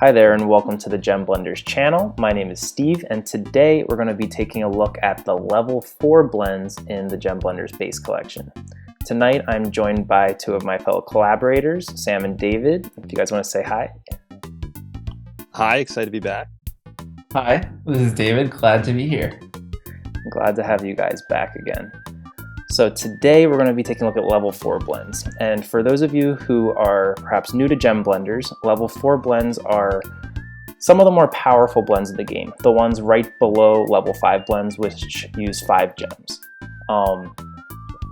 Hi there and welcome to the Gem Blenders channel. My name is Steve and today we're going to be taking a look at the level 4 blends in the Gem Blenders base collection. Tonight I'm joined by two of my fellow collaborators, Sam and David. If you guys want to say hi. Hi, excited to be back. Hi, this is David, glad to be here. I'm glad to have you guys back again. So today we're going to be taking a look at level 4 blends. And for those of you who are perhaps new to Gem Blenders, level 4 blends are some of the more powerful blends in the game. The ones right below level 5 blends, which use 5 gems.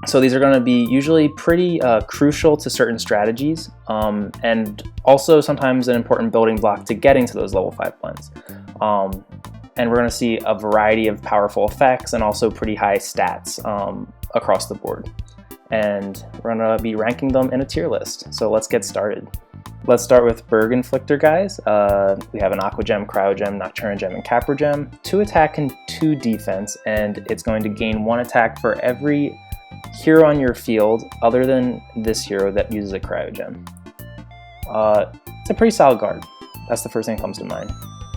So these are going to be usually pretty crucial to certain strategies, and also sometimes an important building block to getting to those level 5 blends. And we're going to see a variety of powerful effects and also pretty high stats across the board. And we're going to be ranking them in a tier list. So let's get started. Let's start with Berg inflictor, guys. We have an Aqua Gem, Cryo Gem, Nocturna Gem, and Capra Gem. 2 attack and 2 defense, and it's going to gain 1 attack for every hero on your field other than this hero that uses a Cryo Gem. It's a pretty solid guard. That's the first thing that comes to mind.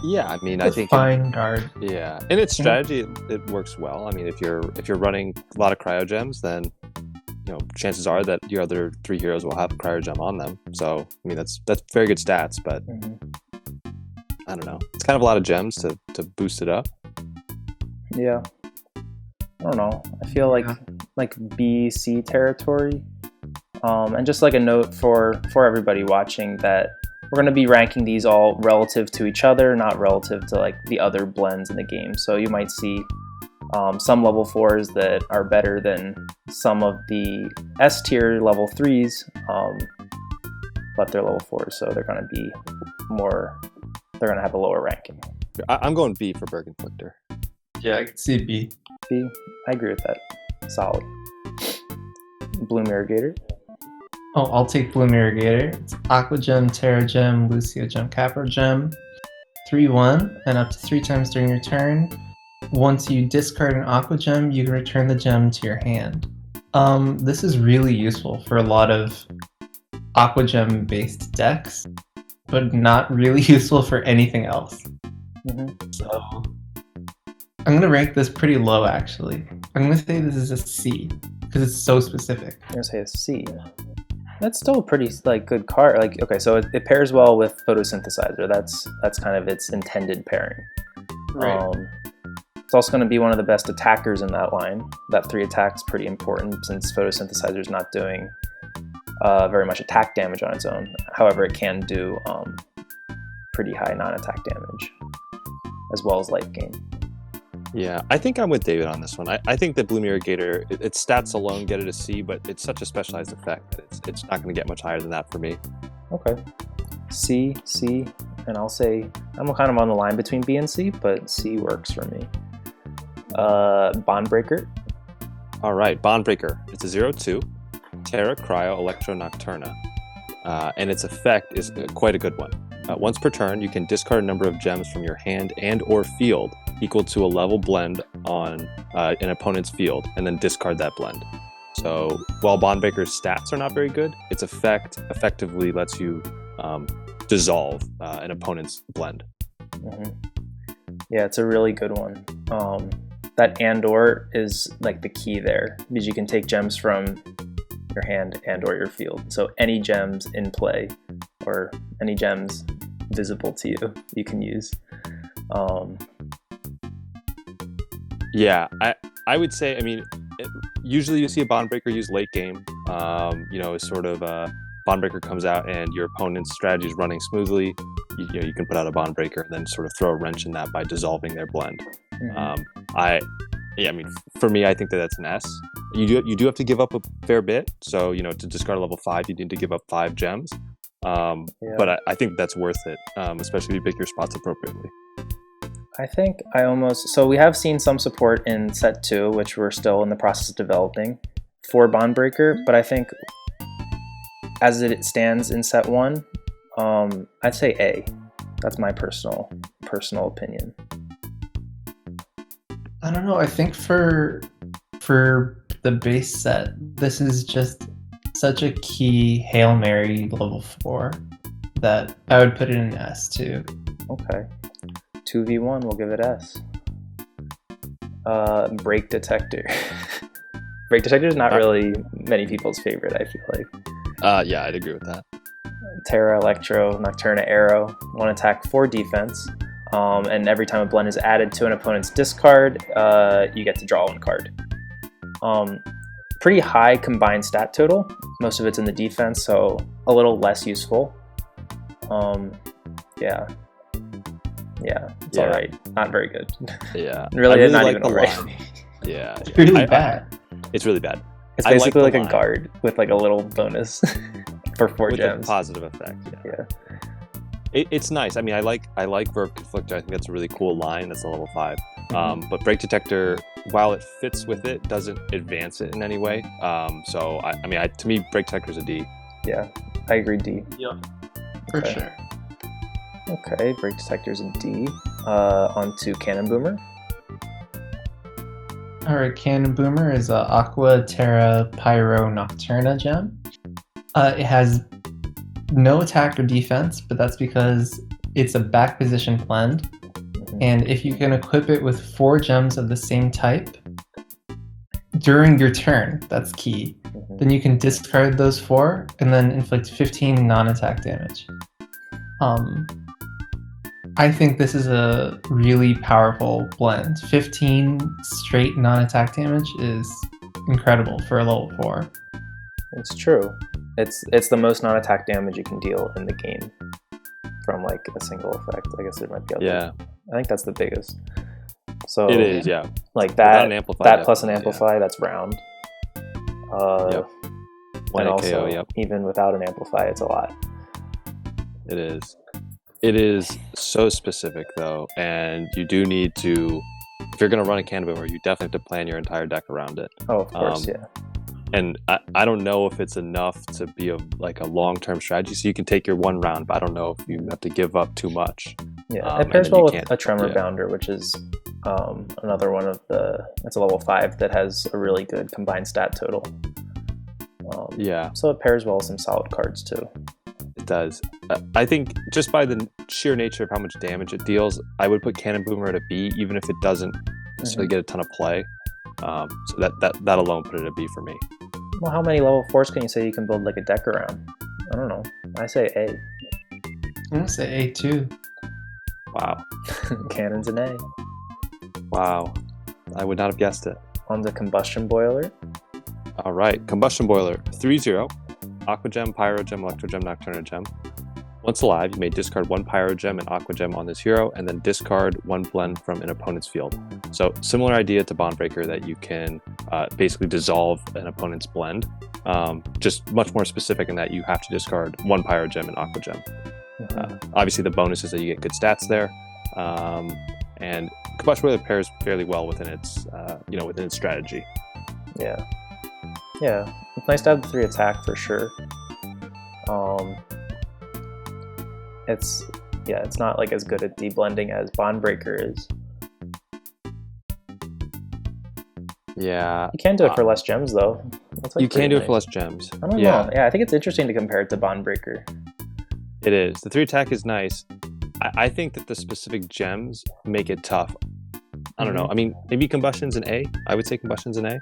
Yeah, I mean, I think fine guard. Yeah, in its strategy, it works well. I mean, if you're running a lot of cryo gems, then chances are that your other 3 heroes will have a cryo gem on them. So, I mean, that's very good stats. But I don't know. It's kind of a lot of gems to boost it up. Yeah, I don't know. I feel like B, C territory. And just like a note for everybody watching that we're going to be ranking these all relative to each other, not relative to like the other blends in the game. So you might see some level 4s that are better than some of the S tier level 3s, but they're level 4s, so they're going to be more. They're going to have a lower ranking. I'm going B for Berg inflictor. Yeah, I can see B. B, I agree with that. Solid. Bloom Irrigator. Oh, I'll take Bloom Irrigator. It's Aqua Gem, Terra Gem, Lucio Gem, Capra Gem. 3/1, and up to 3 times during your turn. Once you discard an Aqua Gem, you can return the gem to your hand. This is really useful for a lot of Aqua Gem based decks, but not really useful for anything else. So I'm going to rank this pretty low, actually. I'm going to say this is a C, because it's so specific. I'm going to say a C. That's still a pretty good card. Okay, so it pairs well with Photosynthesizer. That's kind of its intended pairing. Right. It's also going to be one of the best attackers in that line. That 3 attack's pretty important since Photosynthesizer is not doing very much attack damage on its own. However, it can do pretty high non-attack damage as well as life gain. Yeah, I think I'm with David on this one. I think that Bloom Irrigator, its stats alone get it a C, but it's such a specialized effect that it's not going to get much higher than that for me. Okay. C, and I'll say I'm kind of on the line between B and C, but C works for me. Bondbreaker. All right, Bondbreaker. It's a 0/2, Terra, Cryo, Electro, Nocturna, and its effect is quite a good one. Once per turn, you can discard a number of gems from your hand and or field equal to a level blend on an opponent's field, and then discard that blend. So while Bondbreaker's stats are not very good, its effect effectively lets you dissolve an opponent's blend. Yeah, it's a really good one. That and/or is like the key there, because you can take gems from your hand and/or your field. So any gems in play or any gems visible to you, you can use. Yeah, I would say, I mean, usually you see a Bondbreaker used late game. It's sort of Bondbreaker comes out and your opponent's strategy is running smoothly. You can put out a Bondbreaker and then sort of throw a wrench in that by dissolving their blend. For me, I think that's an S. You do have to give up a fair bit. So, to discard a level 5, you need to give up 5 gems. But I think that's worth it, especially if you pick your spots appropriately. I think so we have seen some support in set 2, which we're still in the process of developing, for Bondbreaker, but I think as it stands in set 1, I'd say A. That's my personal opinion. I don't know, I think for the base set, this is just such a key Hail Mary level 4 that I would put it in S too. Okay. 2v1, we'll give it S. Brake Detector. Brake Detector is not really many people's favorite, I feel like. Yeah, I'd agree with that. Terra, Electro, Nocturna, Arrow. 1 attack, 4 defense. And every time a blend is added to an opponent's discard, you get to draw 1 card. Pretty high combined stat total. Most of it's in the defense, so a little less useful. Yeah, it's all right. Not very good. Yeah, really not like even all right. Yeah, It's really bad. It's really bad. It's basically like a line. guard with like a little bonus for 4 with gems. a positive effect. Yeah. It's nice. I mean, I like Berg Inflictor. I think that's a really cool line. That's a level 5. But Brake Detector, while it fits with it, doesn't advance it in any way. So to me, Brake Detector is a D. Yeah, I agree. D. Yeah, for sure. Okay, Brake Detector's a D. Onto Cannon Boomer. Alright, Cannon Boomer is a Aqua, Terra, Pyro, Nocturna gem. It has no attack or defense, but that's because it's a back position blend. And if you can equip it with 4 gems of the same type during your turn, that's key, then you can discard those 4 and then inflict 15 non-attack damage. I think this is a really powerful blend. 15 straight non-attack damage is incredible for a level 4. It's true. It's the most non-attack damage you can deal in the game from like a single effect. I guess there might be others. Yeah, I think that's the biggest. So it is. Yeah, like that. Amplify, Plus an amplify. That's round. Yep. And also, KO, yep. even without an amplify, it's a lot. It is. It is so specific though, and you do need to. If you're going to run a Cannon Boomer, you definitely have to plan your entire deck around it. Oh, of course, yeah. And I don't know if it's enough to be a long-term strategy. So you can take your 1 round, but I don't know if you have to give up too much. Yeah, it pairs well with a Tremor Bounder, which is another one of it's a level 5 that has a really good combined stat total. So it pairs well with some solid cards too. It does. I think just by the sheer nature of how much damage it deals, I would put Cannon Boomer at a B, even if it doesn't necessarily get a ton of play. So that alone put it at a B for me. Well, how many level 4s can you say you can build like a deck around? I don't know. I say A. I'm gonna say A too. Wow. Cannon's an A. Wow. I would not have guessed it. On the Combustion Boiler. All right. Combustion Boiler. 3/0. Aqua Gem, Pyro Gem, Electro Gem, Nocturna Gem. Once alive, you may discard 1 Pyro Gem and Aqua Gem on this hero, and then discard 1 blend from an opponent's field. So similar idea to Bondbreaker, that you can basically dissolve an opponent's blend. Just much more specific in that you have to discard 1 Pyro Gem and Aqua Gem. Obviously, the bonus is that you get good stats there, and Combustion Boiler pairs fairly well within its within its strategy. Yeah, it's nice to have the 3 attack for sure. It's not like as good at deblending as Bondbreaker is. Yeah, you can do it for less gems though. That's, like, you can do nice. it for less gems. I don't know. Yeah, I think it's interesting to compare it to Bondbreaker. It is. The 3 attack is nice. I think that the specific gems make it tough. I don't know. I mean, maybe Combustion's an A. I would say Combustion's an A.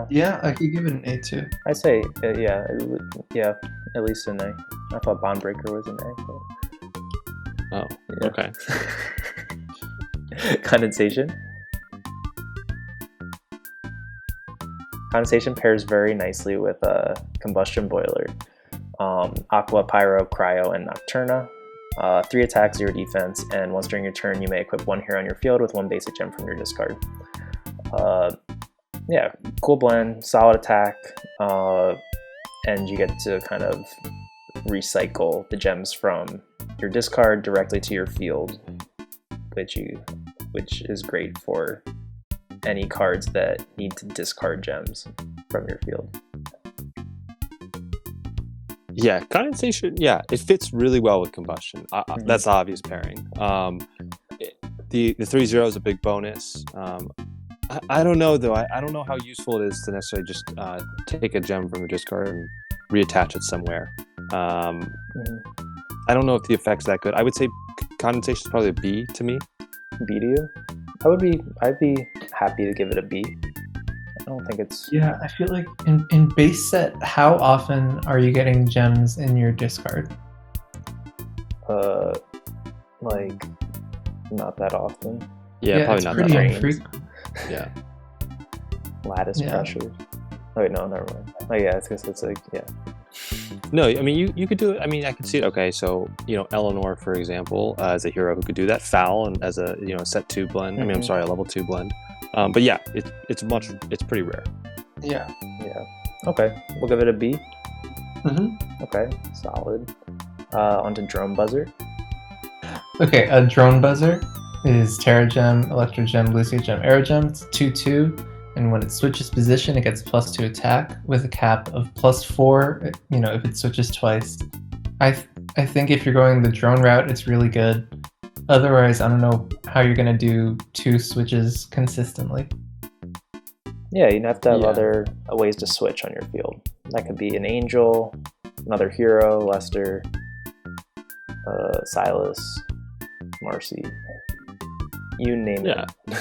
Yeah, I could give it an A too. I'd say, at least an A. I thought Bondbreaker was an A. But... Oh, okay. Condensation. Condensation pairs very nicely with Combustion Boiler. Aqua, Pyro, Cryo, and Nocturna. 3 attacks, 0 defense, and once during your turn, you may equip 1 hero on your field with 1 basic gem from your discard. Cool blend, solid attack, and you get to kind of recycle the gems from your discard directly to your field, which is great for any cards that need to discard gems from your field. Yeah, Condensation, it fits really well with Combustion. That's the obvious pairing. The 3/0 is a big bonus. I don't know, though. I don't know how useful it is to necessarily just take a gem from your discard and reattach it somewhere. Um, Mhm. I don't know if the effect's that good. I would say Condensation is probably a B to me. B to you? I'd be happy to give it a B. I don't think it's Yeah, I feel like in base set, how often are you getting gems in your discard? like not that often. Yeah, probably it's not pretty that often. infrequent. Yeah. Lattice Yeah. pressure. Oh wait, no, never mind. Oh yeah, I guess it's like yeah. No, I mean you could do it. I mean I could see it. Okay, so Eleanor, for example, is a hero who could do that. Foul and as a set 2 blend. I mean I'm Mhm. sorry, a level 2 blend. But yeah, it's pretty rare. Yeah. Yeah. Okay, we'll give it a B. Mm-hmm. Okay, solid. Onto Drone Buzzer. Okay, a drone buzzer is Terra Gem, Electro Gem, Lucio Gem, Aero Gem. It's 2/2, and when it switches position, it gets +2 attack with a cap of +4. If it switches twice. I think if you're going the drone route, it's really good. Otherwise, I don't know how you're gonna do 2 switches consistently. Yeah, you'd have to have Yeah. other ways to switch on your field. That could be an Angel, another hero, Lester, Silas, Marcy. You name Yeah. it.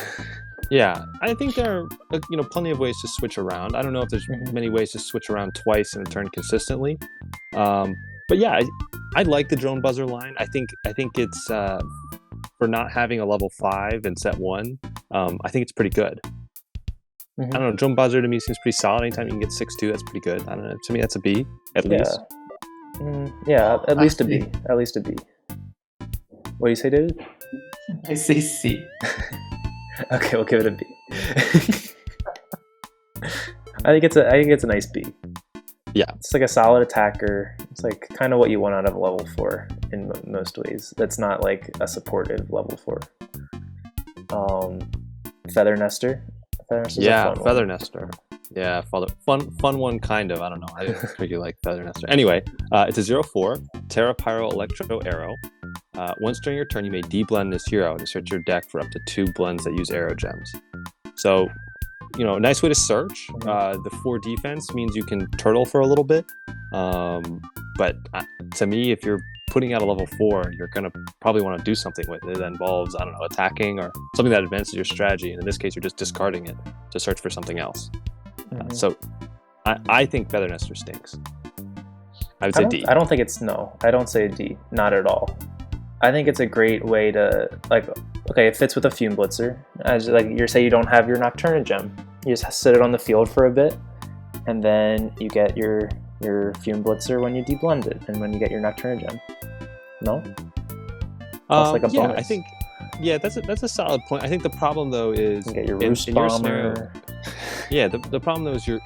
Yeah, I think there are plenty of ways to switch around. I don't know if there's Mhm. many ways to switch around twice in a turn consistently, but yeah, I like the drone buzzer line. I think it's for not having a level 5 in set 1. I think it's pretty good. Mhm. I don't know. Drone buzzer to me seems pretty solid. Anytime you can get 6/2, that's pretty good. I don't know. To me, that's a B at least. Yeah, at I least a see. B. At least a B. What do you say, David? I say C. Okay, we'll give it a B. I think it's a nice B. Yeah. It's like a solid attacker. It's like kind of what you want out of a level 4 in most ways. That's not like a supportive level 4. Feather Nester. Feather Nester's a Yeah, fun one. Feather Nester. Yeah, fun one kind of. I don't know. I didn't particularly like Feather Nester. Anyway, it's a 0/4 Terra Pyro Electro Arrow. Once during your turn, you may deblend this hero and search your deck for up to 2 blends that use arrow gems. So, nice way to search. The 4 defense means you can turtle for a little bit. But to me, if you're putting out a level 4, you're going to probably want to do something with it that involves, I don't know, attacking or something that advances your strategy. And in this case, you're just discarding it to search for something else. So I think Feather Nester stinks. I would say D. I don't think it's I don't say D. Not at all. I think it's a great way to it fits with a Fume Blitzer. As you say, you don't have your Nocturna gem. You just sit it on the field for a bit, and then you get your Fume Blitzer when you deblend it, and when you get your Nocturna gem. No, that's like a yeah, bonus. I think. Yeah, that's a solid point. I think the problem though is You get your in Roost your Bomber. scenario. Yeah, the problem though is you're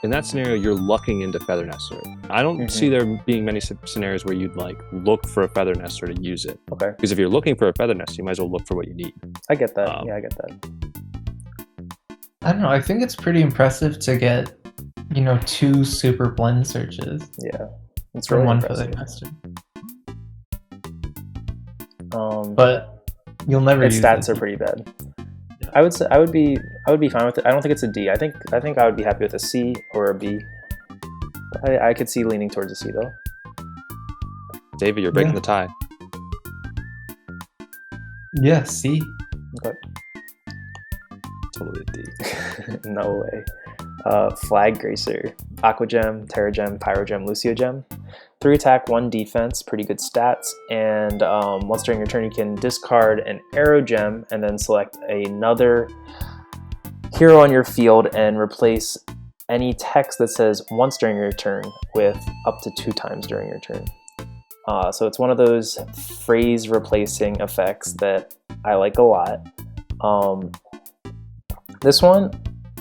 in that scenario you're lucking into Feather Nester. I don't see there being many scenarios where you'd look for a Feather Nester to use it. Okay, Because if you're looking for a Feather Nester, you might as well look for what you need. I get that. Yeah, I get that. I don't know. I think it's pretty impressive to get 2 super blend searches Yeah, it's from really one impressive. Feather Nester. But But you'll never its use stats it. are pretty bad. Yeah. I would say I would be fine with it. I don't think it's a D. I think I would be happy with a C or a B. I could see leaning towards a C though. David, you're breaking Yeah. the tie. Yeah, C. Okay. Totally a D. No way. Flag Gracer, Aqua Gem, Terra Gem, Pyro Gem, Lucio Gem. 3 attack, 1 defense, pretty good stats. And once during your turn, you can discard an Arrow Gem and then select another hero on your field and replace any text that says once during your turn with up to 2 times during your turn. So it's one of those phrase replacing effects that I like a lot. This one,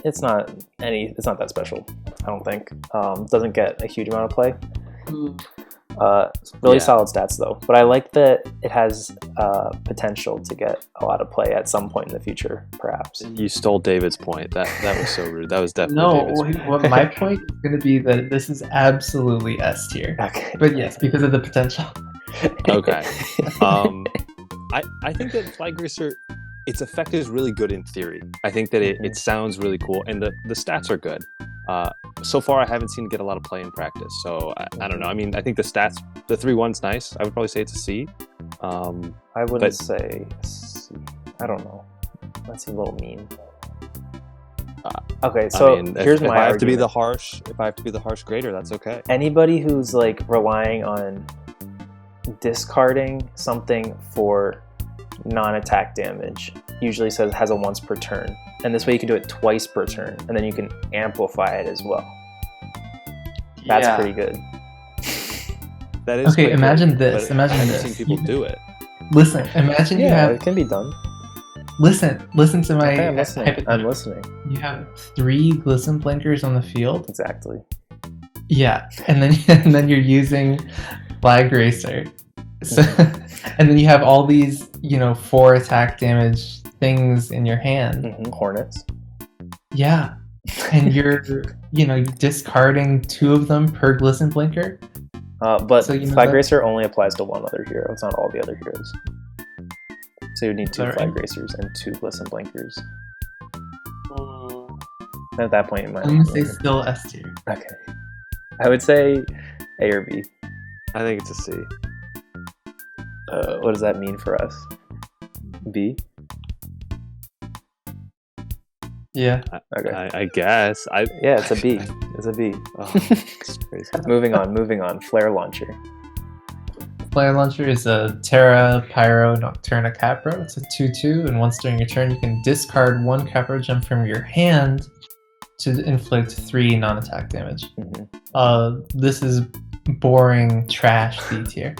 it's not that special, I don't think. Doesn't get a huge amount of play. Really solid stats though, but I like that it has potential to get a lot of play at some point in the future, perhaps. You stole David's point. That was so rude. That was definitely No, David's point. what my point is going to be that this is absolutely S tier. Okay. But yes, because of the potential. Okay. I think that Flag Greaser, its effect is really good in theory. I think that it sounds really cool, and the stats are good. So far, I haven't seen it get a lot of play in practice, so I don't know. I mean, I think the 3-1's nice. I would probably say it's a C. I wouldn't say C. I don't know. That's a little mean. Okay, so I mean, here's if my I have argument. to be the harsh grader, that's okay. Anybody who's like relying on discarding something for non-attack damage usually says has a once per turn, and this way you can do it twice per turn, and then you can amplify it as well. That's pretty good. That is Okay, quite imagine good, this. but Imagine I haven't this. seen people do it. Listen, imagine you Yeah, have. it can be done. Listen to my. Okay, I'm listening. hypothetical. I'm listening. You have 3 glisten blinkers on the field. Exactly. Yeah, and then you're using Flag Racer. So, and then you have all these 4 attack damage things in your hand. Hornets. Yeah, and you're discarding 2 of them per glisten blinker. But So, Flag Racer only applies to one other hero. It's not all the other heroes. So you need 2 Alright. Flag Racers and 2 Glisten Blinkers. And at that point, you might. I'm gonna say still S tier. Okay. I would say A or B. I think it's a C. What does that mean for us? B? Yeah. Okay. I guess. Yeah, it's a B. It's a B. Oh, it's crazy. Moving on. Flare Launcher. Flare Launcher is a Terra Pyro Nocturna Capro. It's a 2/2, and once during your turn, you can discard 1 Capro gem from your hand to inflict 3 non-attack damage. This is boring trash D tier.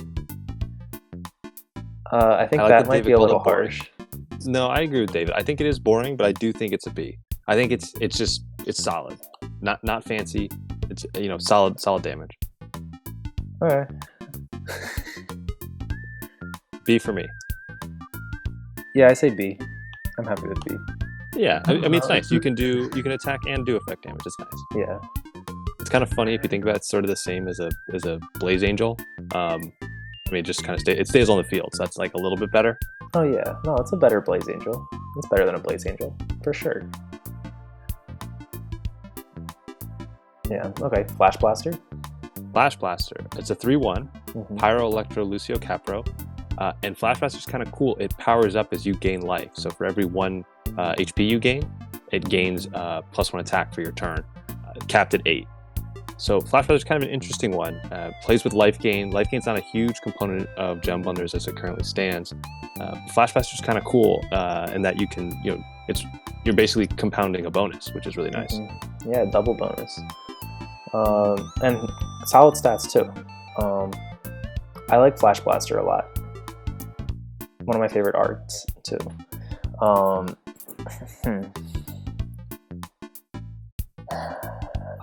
I think I like that that might David be a called little it boring. harsh. No, I agree with David. I think it is boring, but I do think it's a B. I think it's solid, not fancy. It's solid damage. Okay. B for me. Yeah, I say B. I'm happy with B. Yeah, I mean it's nice. You can attack and do effect damage. It's nice. Yeah. It's kind of funny if you think about it. It's sort of the same as a Blaze Angel. I mean, it just kind of it stays on the field, so that's like a little bit better. Oh yeah. No, it's a better Blaze Angel. It's better than a Blaze Angel for sure. Yeah. Okay. Flash Blaster. Flashbuster. It's a 3/1. Pyro, Electro, Lucio, Capro. And Flashbuster is kind of cool. It powers up as you gain life. So for every 1 HP you gain, it gains +1 attack for your turn, capped at 8. So Flashbuster is kind of an interesting one. Plays with life gain. Life gain's not a huge component of Gem Blenders as it currently stands. Flashbuster is kind of cool in that you can, you're basically compounding a bonus, which is really nice. Yeah, double bonus. And solid stats too. I like Flash Blaster a lot. One of my favorite arts too.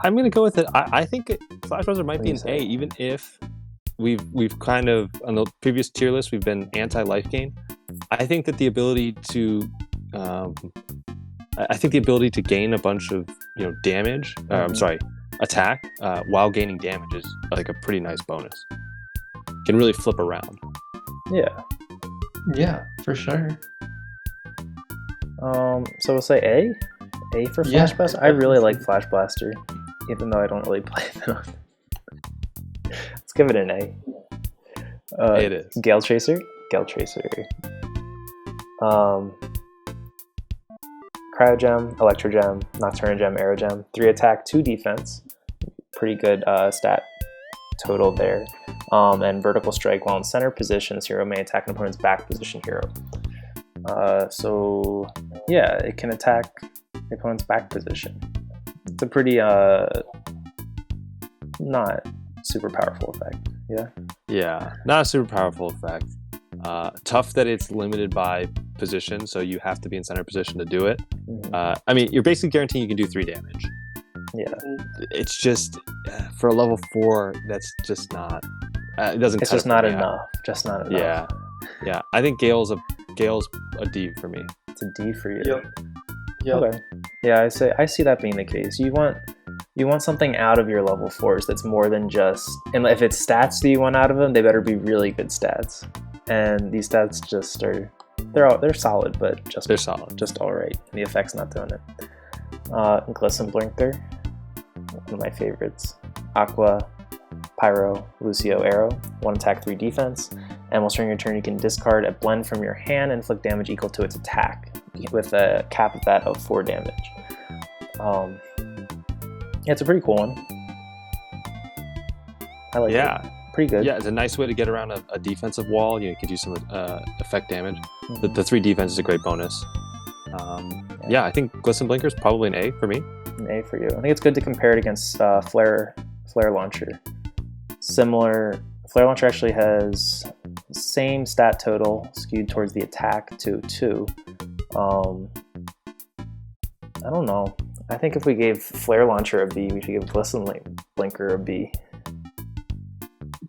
I'm gonna go with it. I think Flash Blaster might be an A, even if we've kind of on the previous tier list we've been anti-life gain. I think that the ability to gain a bunch of damage. Attack while gaining damage is like a pretty nice bonus. Can really flip around. Yeah, for sure. So we'll say A. A for Flash Blaster. I really like Flash Blaster, even though I don't really play it enough. Let's give it an A. It is. Gale Tracer. Cryo Gem, Electro Gem, Nocturna Gem, Aero Gem. 3 attack, 2 defense. Pretty good stat total there. And Vertical Strike. While in center position, this hero may attack an opponent's back position hero. So yeah, it can attack the opponent's back position. It's a pretty not super powerful effect. Yeah, not a super powerful effect. Tough that it's limited by position, so you have to be in center position to do it. I mean, you're basically guaranteeing you can do 3 damage. Yeah. It's just for a level 4, that's just not. It doesn't. It's cut just it not for me. enough. Just not enough. Yeah. I think Gale's a D for me. It's a D for you. Yep. Okay. Yeah, I see that being the case. You want something out of your level 4s that's more than just. And if it's stats that you want out of them, they better be really good stats. And these stats just are. They're solid, but They're solid. Just all right. The effect's not doing it. Glisten Blinker. one of my favorites. Aqua, Pyro, Lucio, Arrow. 1 attack, 3 defense. And while during your turn, you can discard a blend from your hand and inflict damage equal to its attack, with a cap of that of 4 damage. Yeah, it's a pretty cool one. I like it. Pretty good. Yeah, it's a nice way to get around a defensive wall. You could use some effect damage. The 3 defense is a great bonus. Yeah, I think Glisten Blinker is probably an A for me. An A for you. I think it's good to compare it against Flare Launcher. Similar. Flare Launcher actually has the same stat total skewed towards the attack to 2. I don't know. I think if we gave Flare Launcher a B, we should give Glisten Blinker a B.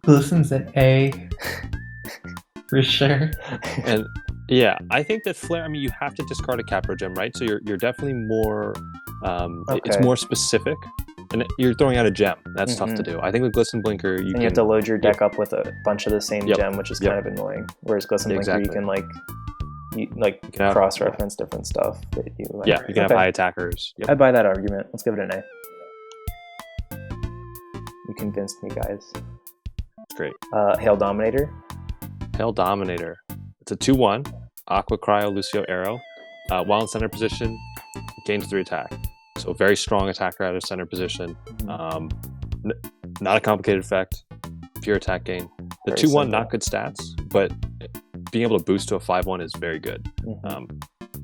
Glisten's an A. For sure. And yeah, I think that Flare, I mean, you have to discard a Capro Gem, right? So you're definitely more, it's more specific. And you're throwing out a gem. That's tough to do. I think with Glisten Blinker, you have to load your deck up with a bunch of the same gem, which is kind of annoying. Whereas Glisten Blinker, you can you can cross-reference different stuff that you like. Yeah, you can have high attackers. I buy that argument. Let's give it an A. You convinced me, guys. That's great. Hail Dominator. Hail Dominator. It's a 2/1. Aqua, Cryo, Lucio, Arrow. While in center position, gains 3 attack. So very strong attacker out of center position. Not a complicated effect. Pure attack gain. The 2/1, not good stats, but being able to boost to a 5/1 is very good.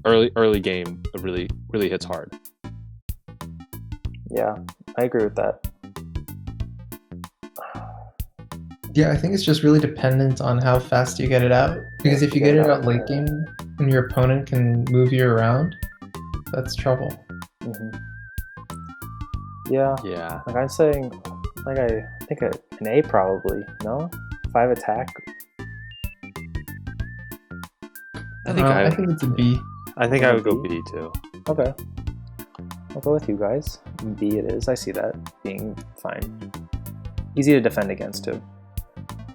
Early game, it really hits hard. Yeah, I agree with that. Yeah, I think it's just really dependent on how fast you get it out. Because if you get it out late game and your opponent can move you around, that's trouble. Yeah. Like I'm saying, I think an A probably. No, 5 attack. I think it's a B. I think I would go B too. Okay, I'll go with you guys. B it is. I see that being fine. Easy to defend against too.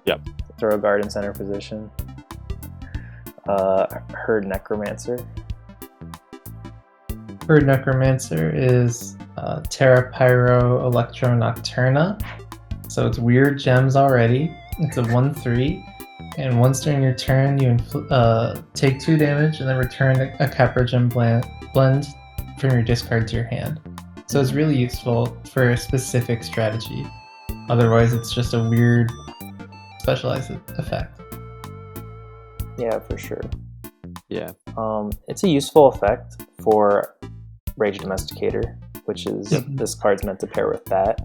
Yep. Throw a guard in center position. Herd Necromancer. Herd Necromancer is Terra, Pyro, Electro, Nocturna. So it's weird gems already. It's a 1/3. And once during your turn, you take 2 damage and then return a Capro Gem blend from your discard to your hand. So it's really useful for a specific strategy. Otherwise, it's just a weird specialized effect. Yeah, for sure. Yeah. It's a useful effect for Rage Domesticator, which is this card's meant to pair with that.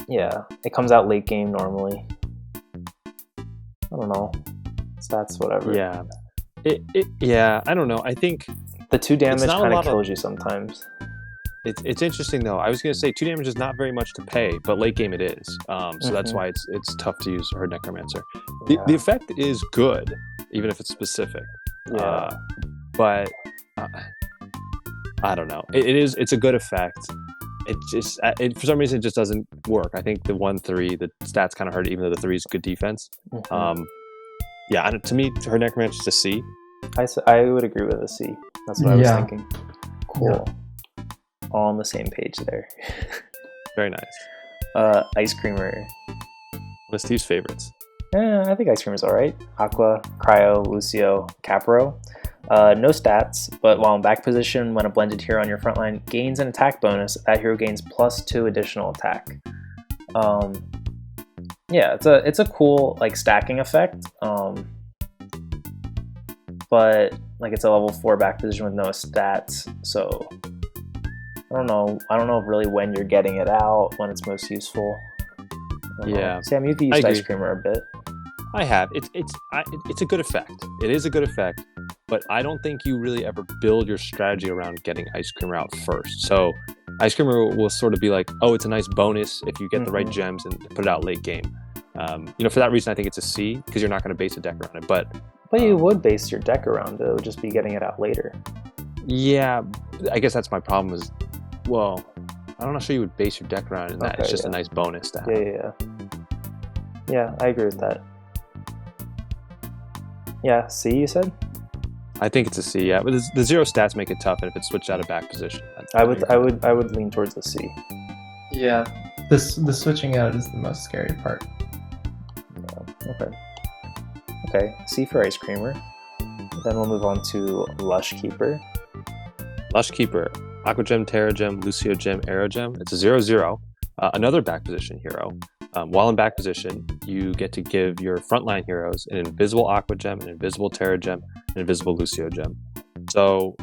Yeah, it comes out late game normally. I don't know. Stats, whatever. Yeah. Yeah, I don't know. I think the 2 damage kind of kills you sometimes. It's interesting though. I was gonna say 2 damage is not very much to pay, but late game it is. So that's why it's tough to use Herd Necromancer. The effect is good, even if it's specific. Yeah. But I don't know. It's a good effect. It just for some reason it just doesn't work. I think the 1/3, the stats kind of hurt, even though the 3 is good defense. Yeah, to me, Herd Necromancer is a C. I would agree with a C. That's what I was thinking. Cool. All on the same page there. Very nice. Ice Creamer. One of Steve's favorites. I think Ice Creamer's alright. Aqua, Cryo, Lucio, Capro. No stats, but while in back position, when a blended hero on your front line gains an attack bonus, that hero gains +2 additional attack. Yeah, it's a cool stacking effect. But it's a level 4 back position with no stats, so I don't know really when you're getting it out, when it's most useful. Yeah. Sam, you've used Ice Creamer a bit. I have. It's a good effect. It is a good effect, but I don't think you really ever build your strategy around getting Ice Creamer out first. So Ice Creamer will sort of be like, oh, it's a nice bonus if you get the right gems and put it out late game. For that reason, I think it's a C, because you're not going to base a deck around it. But you would base your deck around it. It would just be getting it out later. Yeah, I guess that's my problem is, well, I'm not sure you would base your deck around it, and that it's just a nice bonus to have. Yeah, I agree with that. Yeah, C, you said? I think it's a C, yeah. But the 0 stats make it tough, and if it's switched out of back position, I would lean towards a C. Yeah, the switching out is the most scary part. Yeah, okay. C for Ice Creamer. Then we'll move on to Lush Keeper. Lush Keeper, Aqua Gem, Terra Gem, Lucio Gem, Aero Gem. It's a 0/0. Another back position hero. While in back position, you get to give your frontline heroes an invisible Aqua Gem, an invisible Terra Gem, an invisible Lucio Gem. So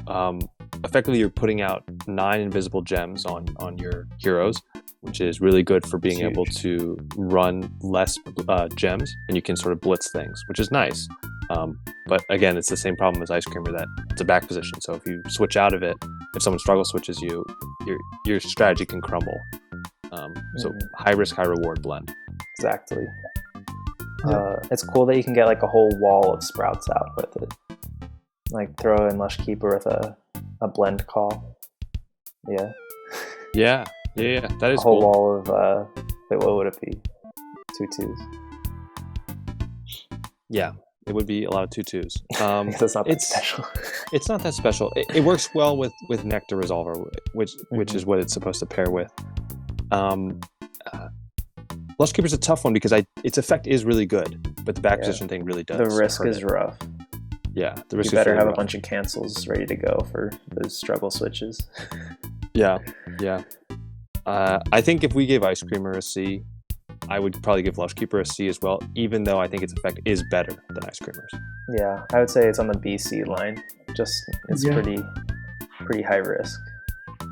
effectively, you're putting out 9 invisible gems on your heroes, which is really good for being able to run less gems, and you can sort of blitz things, which is nice. But again, it's the same problem as Ice Creamer, that it's a back position. So if you switch out of it, if someone struggle switches you, your strategy can crumble. So high risk, high reward blend. Exactly. It's cool that you can get like a whole wall of sprouts out with it. Like throw in Lush Keeper with a blend call. Yeah. Yeah. That is a whole cool. wall of wait, what would it be? 2/2s. Yeah, it would be a lot of 2/2s. It's not that special. It's not that special. It works well with Nectar Resolver, which is what it's supposed to pair with. Lush Keeper's a tough one because its effect is really good, but the back position thing really does. The risk is rough. Yeah, the risk. You better is really have rough. a bunch of cancels ready to go for those struggle switches. Yeah. I think if we gave Ice Creamer a C, I would probably give Lush Keeper a C as well, even though I think its effect is better than Ice Creamer's. Yeah, I would say it's on the BC line. It's pretty high risk.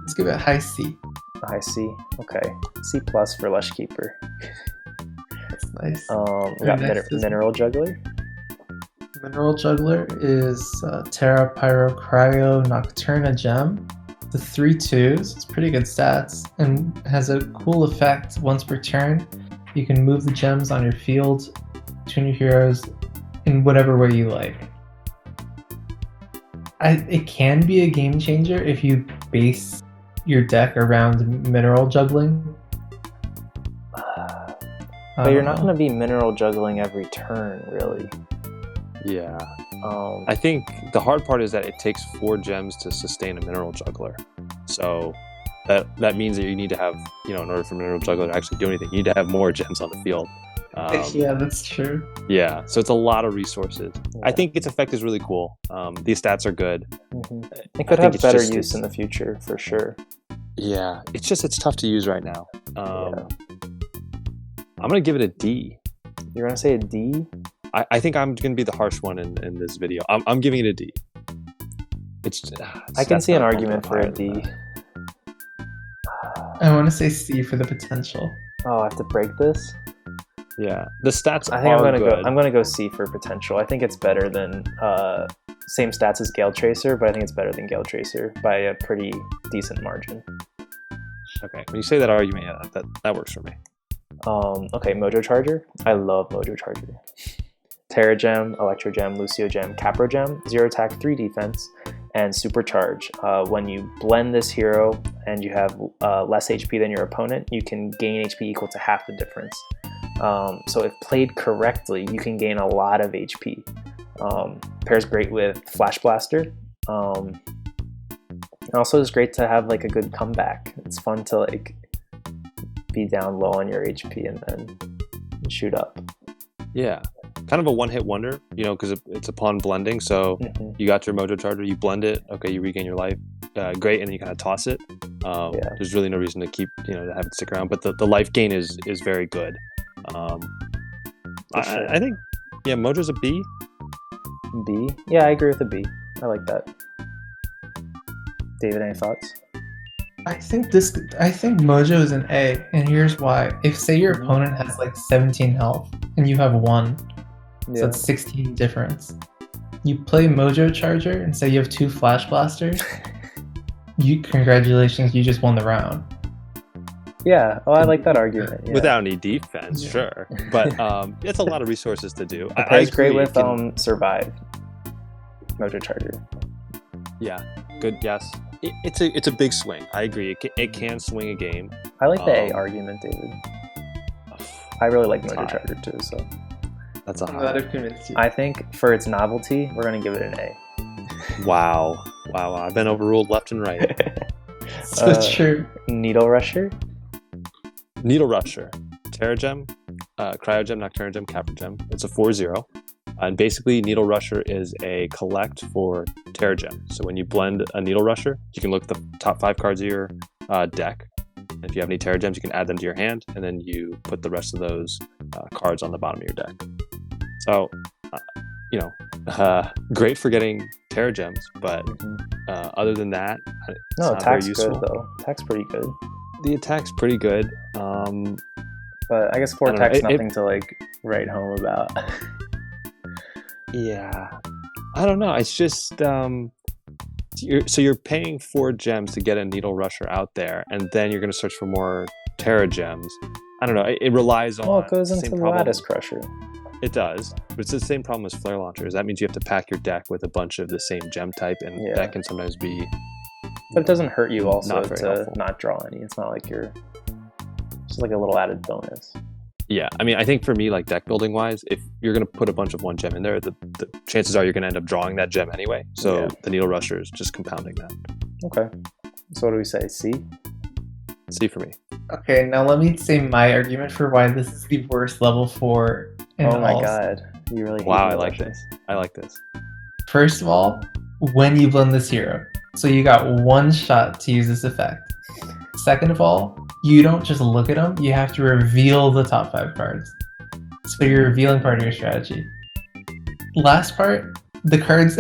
Let's give it a high C. A high C? Okay. C plus for Lush Keeper. That's nice. We got Mineral Juggler. Mineral Juggler is Terra, Pyro, Cryo, Nocturna Gem. The 3/2s, it's pretty good stats, and has a cool effect. Once per turn, you can move the gems on your field between your heroes in whatever way you like. It can be a game changer if you base your deck around mineral juggling. But you're not going to be mineral juggling every turn, really. Yeah. I think the hard part is that it takes 4 gems to sustain a Mineral Juggler. So that means that you need to have, in order for Mineral Juggler to actually do anything, you need to have more gems on the field. Yeah, that's true. Yeah, so it's a lot of resources. Yeah. I think its effect is really cool. These stats are good. It could have better use in the future, for sure. Yeah, it's tough to use right now. I'm going to give it a D. You're going to say a D? I think I'm going to be the harsh one in this video. I'm giving it a D. I can see an argument for a D. I want to say C for the potential. Oh, I have to break this? Yeah, the stats I'm going to go C for potential. I think it's better than same stats as Gale Tracer, but I think it's better than Gale Tracer by a pretty decent margin. Okay, when you say that argument, yeah, that works for me. Okay, Mojo Charger. I love Mojo Charger. Terra Gem, Electro Gem, Lucio Gem, Capro Gem, 0 attack, 3 defense, and Supercharge. When you blend this hero and you have less HP than your opponent, you can gain HP equal to half the difference. So if played correctly, you can gain a lot of HP. Pairs great with Flashbuster. Also, it's great to have like a good comeback. It's fun to like be down low on your HP and then shoot up. Yeah, kind of a one-hit wonder, because it's upon blending. So you got your Mojo Charger, you blend it, okay, you regain your life, great, and then you kind of toss it. There's really no reason to keep, to have it stick around, but the life gain is very good. I think, Mojo's a B. B? Yeah, I agree with a B. I like that. David, any thoughts? I think Mojo is an A, and here's why. If say your opponent has like 17 health and you have 1, so it's 16 difference. You play Mojo Charger and say you have 2 Flash Blasters. Congratulations, you just won the round. Yeah, I like that argument. Yeah. Without any defense, sure, but it's a lot of resources to do. It plays great with Survive. Mojo Charger. Yeah, good. Yes. It's a big swing. I agree. It can swing a game. I like the A argument, David. I really like Mojo Charger too. So that's a high. I'm glad I've convinced you. I think for its novelty, we're gonna give it an A. Wow. I've been overruled left and right. So true. Needle Rusher. Needle Rusher, Terragem, Cryogem, Nocturnagem, Capragem. It's a 4-0. And basically, Needle Rusher is a collect for Terragem. So when you blend a Needle Rusher, you can look at the top 5 cards of your deck. If you have any Terragems, you can add them to your hand, and then you put the rest of those cards on the bottom of your deck. So, great for getting Terragems, but other than that, it's No, not very attack's useful. good though. Attack's pretty good. The attack's pretty good. But I guess don't know, Vortex, nothing to like write home about. Yeah, I don't know. It's just you're paying 4 gems to get a Needle Rusher out there, and then you're going to search for more Terragems. I don't know. It relies on. Well, it goes the into same the problem. Lattice Crusher. It does, but it's the same problem as Flare Launchers. That means you have to pack your deck with a bunch of the same gem type, and that can sometimes be. But it doesn't hurt you also not very to helpful. not draw any. It's not like you're just like a little added bonus. Yeah, I mean, I think for me, like deck building wise, if you're going to put a bunch of one gem in there, the chances are you're going to end up drawing that gem anyway. So the Needle Rusher is just compounding that. Okay. So what do we say? C? C for me. Okay, now let me say my argument for why this is the worst level 4 in Oh my all. god. You really hate Wow, I Needle like Rushers. this. I like this. First of all, when you blend this hero. So you got one shot to use this effect. Second of all, you don't just look at them, you have to reveal the top 5 cards. So you're revealing part of your strategy. Last part, the cards,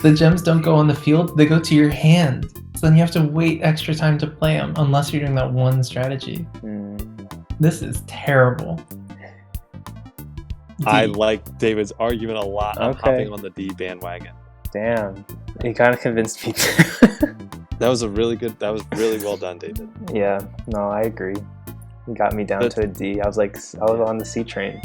the gems don't go on the field, they go to your hand. So then you have to wait extra time to play them unless you're doing that one strategy. This is terrible. I D. like David's argument a lot. I'm Okay. hopping on the D bandwagon. Damn. You kind of convinced me too. That was really well done, David. Yeah, no, I agree. You got me down to a D. I was on the C train.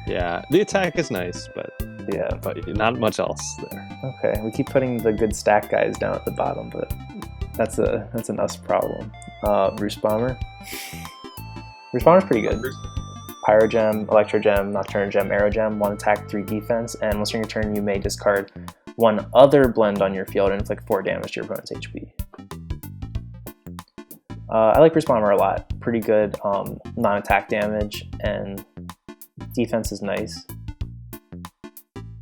Yeah, the attack is nice, but Yeah. not much else there. Okay, we keep putting the good stack guys down at the bottom, but that's an us problem. Roost Bomber. Roost Bomber's pretty good. Pyrogem, Electrogem, Nocturnagem, Aerogem, 1 attack, 3 defense, and once during your turn you may discard 1 other blend on your field and inflict 4 damage to your opponent's HP. I like Roost Bomber a lot. Pretty good non-attack damage, and defense is nice.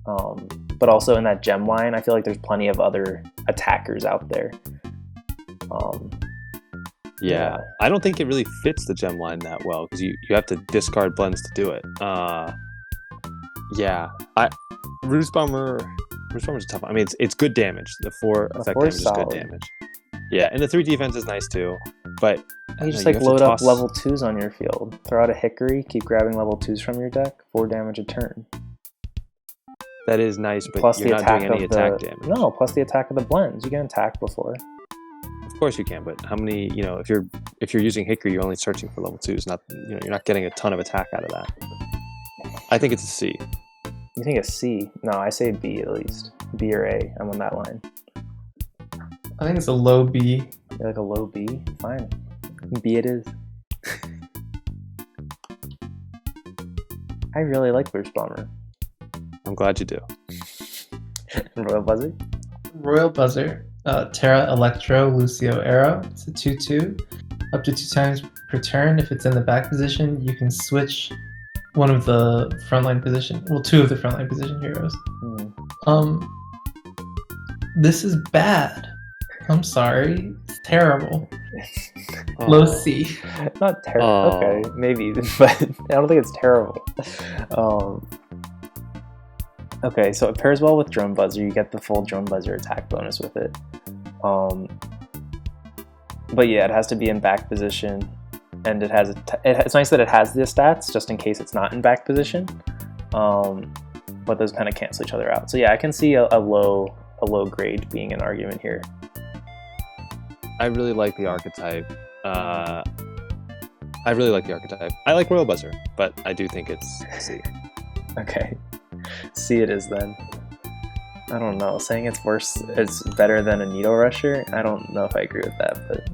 But also in that gem line, I feel like there's plenty of other attackers out there. Yeah, I don't think it really fits the gem line that well because you have to discard blends to do it. Roost Bomber's a tough one. I mean, it's good damage. The 4 effect damage is good damage. Yeah, and the 3 defense is nice too. But you just have to load up toss- level 2s on your field. Throw out a Hickory, keep grabbing level 2s from your deck, 4 damage a turn. That is nice, but Plus you're the not attack doing any of attack the damage. No, plus the attack of the blends. You can attack before. Of course you can, but how many? If you're using Hickory, you're only searching for level 2s. Not you're not getting a ton of attack out of that. I think it's a C. You think a C? No, I say B at least. B or A. I'm on that line. I think it's a low B. You're like a low B? Fine. B it is. I really like Roost Bomber. I'm glad you do. Royal Buzzer? Royal Buzzer, Terra Electro Lucio Arrow. It's a 2/2. Up to 2 times per turn. If it's in the back position, you can switch one of the frontline position. Well, 2 of the frontline position heroes. This is bad. I'm sorry. It's terrible. Low C. Not terrible. Okay, maybe, but I don't think it's terrible. Okay, so it pairs well with Drone Buzzer. You get the full Drone Buzzer attack bonus with it. But yeah, it has to be in back position, and it's nice that it has the stats just in case it's not in back position. But those kind of cancel each other out. So yeah, I can see a low grade being an argument here. I really like the archetype. I like Royal Buzzer, but I do think it's C. Okay, C it is then. I don't know. Saying it's better than a Needle Rusher, I don't know if I agree with that, but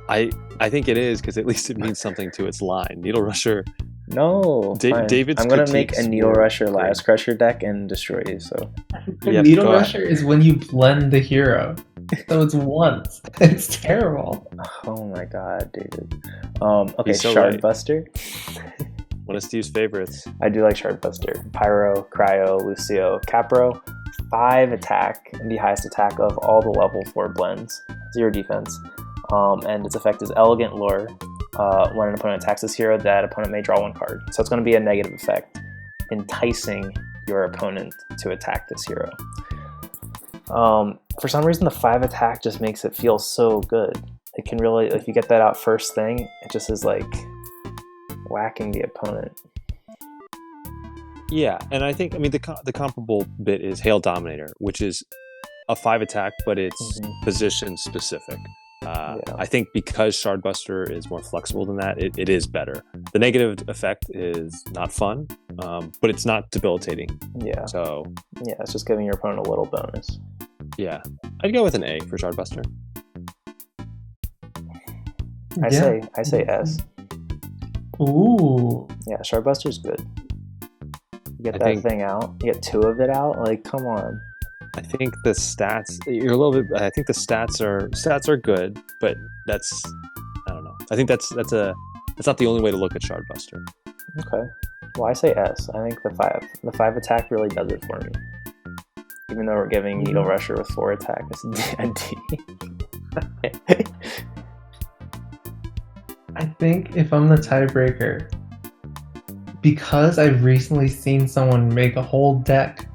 I think it is because at least it means something to its line. Needle Rusher. no. Fine. David's I'm gonna make critiques a Needle were Rusher great. Lattice Crusher deck and destroy you. So Yeah, Needle go Rusher is when you blend the hero. So it's once. It's terrible. Oh my god, David. Okay, He's so right. Shardbuster. One of Steve's favorites. I do like Shardbuster. Pyro, Cryo, Lucio, Capro. 5 attack, the highest attack of all the level 4 blends. 0 defense. And its effect is Elegant Lure. When an opponent attacks this hero, that opponent may draw 1 card. So it's going to be a negative effect, enticing your opponent to attack this hero. For some reason, the 5 attack just makes it feel so good. It can really, if you get that out first thing, it just is like whacking the opponent. Yeah, and I think, the comparable bit is Hail Dominator, which is a 5 attack, but it's position specific. I think because Shardbuster is more flexible than that, it is better. The negative effect is not fun, but it's not debilitating. Yeah. So yeah, it's just giving your opponent a little bonus. Yeah, I'd go with an A for Shardbuster. I say S. Ooh. Yeah, Shardbuster's good. You get that thing out. You get 2 of it out. Like, come on. I think the stats. You're a little bit. I think the stats are good, but I don't know. I think that's not the only way to look at Shardbuster. Okay. Well, I say S. I think the 5 attack really does it for me. Even though we're giving Needle Rusher with 4 attack, it's a D. I think if I'm the tiebreaker, because I've recently seen someone make a whole deck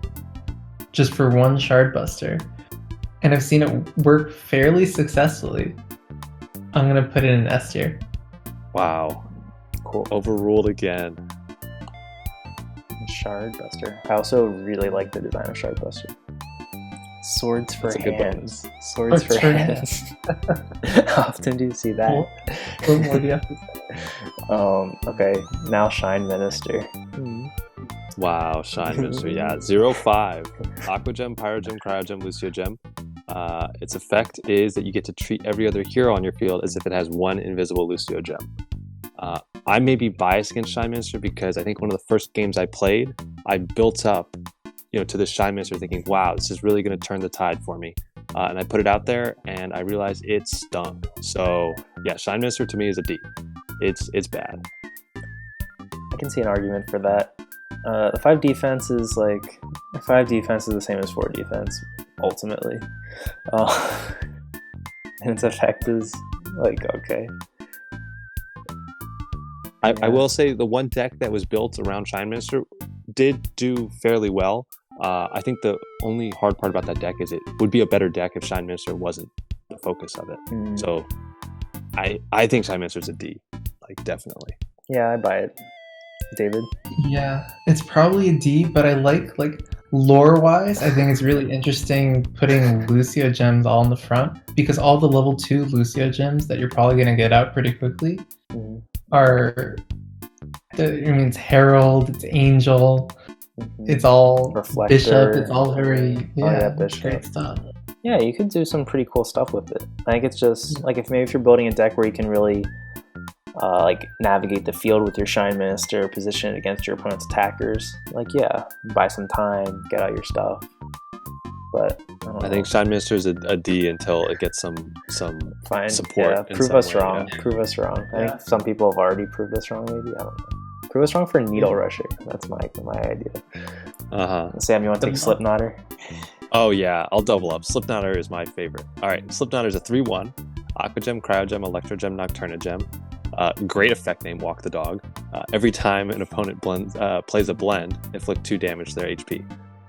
just for 1 Shardbuster, and I've seen it work fairly successfully, I'm gonna put it in S tier. Wow. Cool. Overruled again. Shardbuster. I also really like the design of Shardbuster. Swords for hands. Swords for hands. How often do you see that? What more do you have to say? Okay, now Shine Minister. Wow, Shine Minister. Yeah, 0/5. Aqua Gem, Pyro Gem, Cryo Gem, Lucio Gem. Its effect is that you get to treat every other hero on your field as if it has 1 invisible Lucio Gem. I may be biased against Shine Minister because I think one of the first games I played, I built up, to the Shine Minister thinking, wow, this is really going to turn the tide for me. And I put it out there and I realized it stunk. So yeah, Shine Minister to me is a D. It's bad. I can see an argument for that. The 5 defense is the same as 4 defense, ultimately. And its effect is okay. I will say the one deck that was built around Shine Minister did do fairly well. I think the only hard part about that deck is it would be a better deck if Shine Minister wasn't the focus of it. So I think Shine Minister is a D, definitely. Yeah, I buy it. David? Yeah, it's probably a D, but I like lore-wise, I think it's really interesting putting Lucio gems all in the front, because all the level 2 Lucio gems that you're probably going to get out pretty quickly are, it's Herald, it's Angel, it's all Reflector. Bishop, it's all very Bishop. great stuff. Yeah, you could do some pretty cool stuff with it. I think it's just, if you're building a deck where you can really navigate the field with your Shine Minister, position it against your opponent's attackers, buy some time, get out your stuff. But I think Shine Minister is a D until it gets some fine support. Yeah, prove us wrong. Yeah. Prove us wrong. I think some people have already proved us wrong. Maybe, I don't know. Prove us wrong for Needle Rusher. That's my idea. Sam, you want to take Slipknotter? Oh yeah, I'll double up. Slipknotter is my favorite. All right, Slipknotter is a 3/1. Aqua Gem, Cryo Gem, Electro Gem, Nocturna Gem. Great effect name, Walk the Dog. Every time an opponent plays a blend, inflict 2 damage to their HP.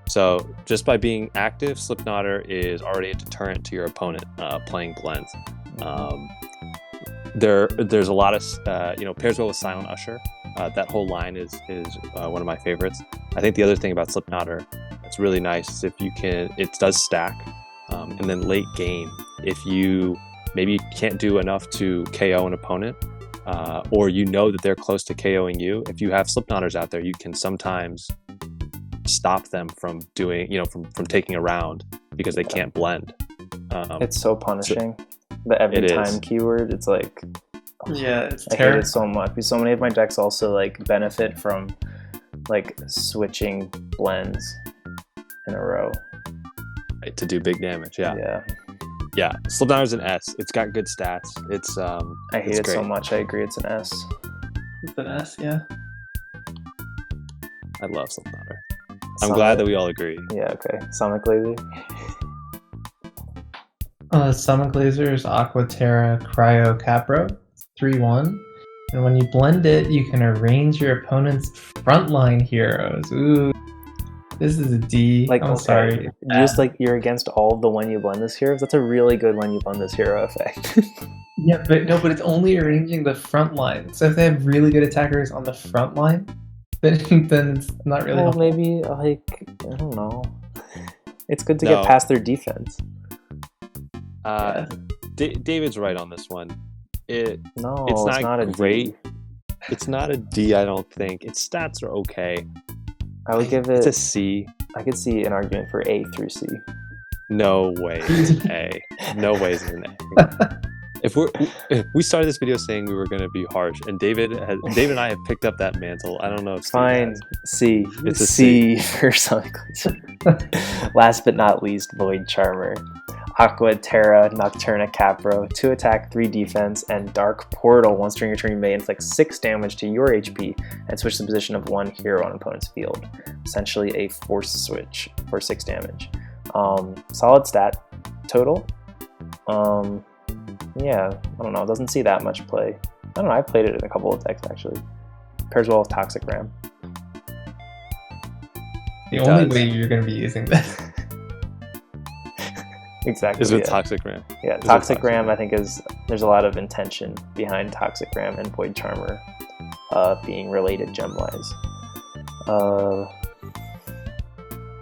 So just by being active, Slipknotter is already a deterrent to your opponent playing blends. There's a lot of pairs well with Silent Usher. That whole line is one of my favorites. I think the other thing about Slipknotter that's really nice is it does stack, and then late game, if you maybe can't do enough to KO an opponent, or that they're close to KOing you, if you have Slipknotters out there, you can sometimes stop them from doing, from taking a round because they can't blend. It's so punishing. The every time keyword, it's it's I hate it so much. Because so many of my decks also benefit from switching blends in a row. Right, to do big damage, yeah. Yeah, Slipknot is an S. It's got good stats. It's I hate it's it so great. much. I agree, it's an S. It's an S, yeah. I love Slipknot. I'm glad that we all agree. Yeah, okay. Sonic Laser. Summon Glazer is Aqua, Terra, Cryo, Capro. It's 3-1. And when you blend it, you can arrange your opponent's frontline heroes. Ooh. This is a D. Like, I'm okay, sorry. just like you're against all of the when you blend this heroes. That's a really good when you blend this hero effect. Yeah, but it's only arranging the front line. So if they have really good attackers on the front line, then it's not really Well, helpful. maybe like I don't know. It's good to No. get past their defense. David's right on this one. No, It's not a great. D. It's not a D, I don't think. Its stats are okay. I would give It's a it. C. I could see an argument for A through C. No way. It's an A. No way is an A. If we started this video saying we were going to be harsh, and David and I have picked up that mantle. I don't know if Steve Fine. has. C. It's a C for Sonic Laser. Last but not least, Void Charmer. Aqua, Terra, Nocturna, Capro, 2 attack, 3 defense, and Dark Portal. Once during your turn, you may inflict 6 damage to your HP and switch the position of 1 hero on opponent's field. Essentially a force switch for 6 damage. Solid stat total. Yeah, I don't know. It doesn't see that much play. I don't know. I played it in a couple of decks actually. Pairs well with Toxic Ram. The only does. way you're going to be using this. Exactly. Is with yeah. Toxic Ram. Yeah, Toxic Ram, I think there's a lot of intention behind Toxic Ram and Void Charmer being related gem-wise.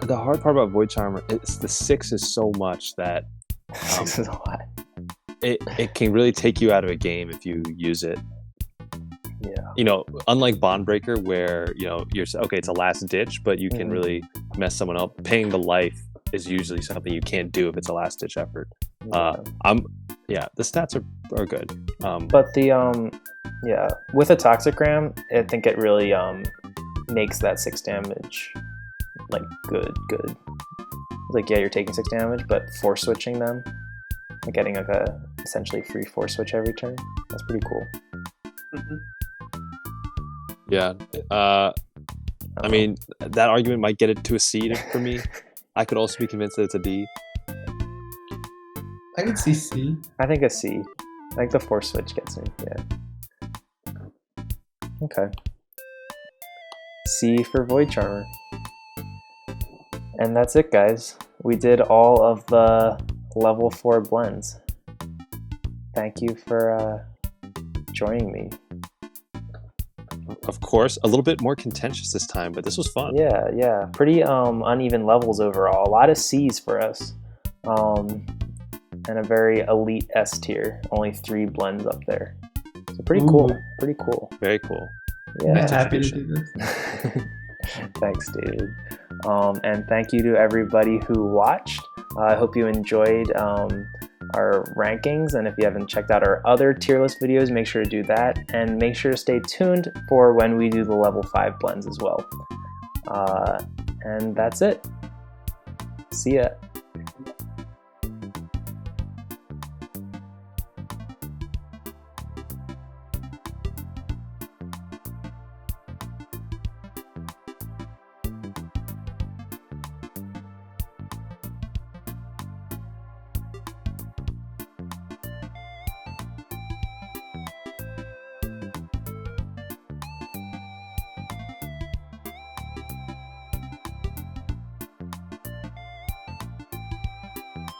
The hard part about Void Charmer is the 6 is so much that 6 is a lot. it can really take you out of a game if you use it. Yeah. Unlike Bond Breaker, where you're okay, it's a last ditch, but you can really mess someone up. Paying the life is usually something you can't do if it's a last ditch effort. The stats are good. But with a Toxic Ram, I think it really makes that 6 damage like good. Like yeah, you're taking 6 damage, but force switching them, like getting like a essentially free force switch every turn. That's pretty cool. Yeah. I mean, that argument might get it to a C for me. I could also be convinced that it's a D. I could see C. I think a C. I think the force switch gets me. Yeah. Okay. C for Void Charmer. And that's it, guys. We did all of the level 4 blends. Thank you for joining me. Of course, a little bit more contentious this time, but this was fun. Yeah. Pretty uneven levels overall. A lot of C's for us. And a very elite S tier. Only 3 blends up there. So pretty cool. Pretty cool. Very cool. Yeah. I'm happy to do this. Thanks, David. And thank you to everybody who watched. I hope you enjoyed our rankings, and if you haven't checked out our other tier list videos, make sure to do that, and make sure to stay tuned for when we do the level 5 blends as well. And that's it. See ya.